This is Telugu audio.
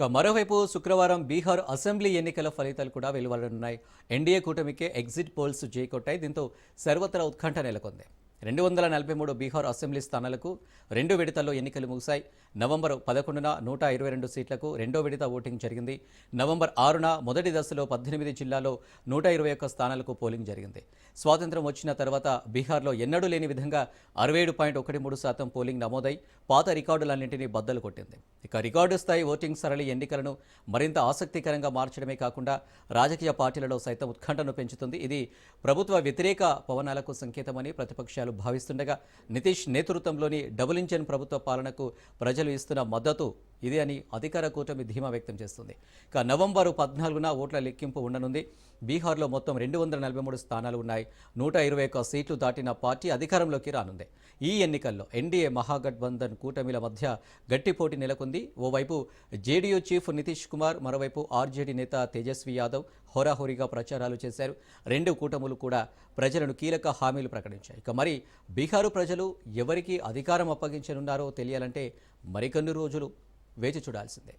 మరోవైపు శుక్రవారం బీహార్ అసెంబ్లీ ఎన్నికల ఫలితాలు కూడా వెలువడనున్నాయి. ఎన్డీఏ కూటమికే ఎగ్జిట్ పోల్స్ జైకొట్టాయి. దీంతో సర్వత్రా ఉత్కంఠ నెలకొంది. 243 బీహార్ అసెంబ్లీ స్థానాలకు 2 విడతల్లో ఎన్నికలు ముగిశాయి. నవంబర్ 11న 122 సీట్లకు రెండో విడత ఓటింగ్ జరిగింది. నవంబర్ 6న మొదటి దశలో 18 జిల్లాల్లో 121 స్థానాలకు పోలింగ్ జరిగింది. స్వాతంత్ర్యం వచ్చిన తర్వాత బీహార్లో ఎన్నడూ లేని విధంగా 67.13% పోలింగ్ నమోదై పాత రికార్డులన్నింటినీ బద్దలు కొట్టింది. రికార్డు స్థాయి ఓటింగ్ సరళి ఎన్నికలను మరింత ఆసక్తికరంగా మార్చడమే కాకుండా రాజకీయ పార్టీలలో సైతం ఉత్కంఠను పెంచుతుంది. ఇది ప్రభుత్వ వ్యతిరేక పవనాలకు సంకేతమని ప్రతిపక్షాలు భావిస్తుండగా నితీష్ నేతృత్వంలోని డబుల్ ఇంజన్ ప్రభుత్వ పాలనకు ప్రజలు ఇస్తున్న మద్దతు ఇది అని అధికార కూటమి ధీమా వ్యక్తం చేస్తుంది. నవంబరు 14న ఓట్ల లెక్కింపు ఉండనుంది. బీహార్లో మొత్తం 243 స్థానాలు ఉన్నాయి. 121 సీట్లు దాటిన పార్టీ అధికారంలోకి రానుంది. ఈ ఎన్నికల్లో ఎన్డీఏ మహాగఠబంధన్ కూటమిల మధ్య గట్టి పోటీ నెలకొంది. ఓవైపు జేడీయూ చీఫ్ నితీష్ కుమార్, మరోవైపు ఆర్జేడీ నేత తేజస్వి యాదవ్ హోరాహోరీగా ప్రచారాలు చేశారు. రెండు కూటములు కూడా ప్రజలను కీలక హామీలు ప్రకటించాయి. మరి బీహారు ప్రజలు ఎవరికి అధికారం అప్పగించనున్నారో తెలియాలంటే మరికొన్ని రోజులు వేచి చూడాల్సిందే.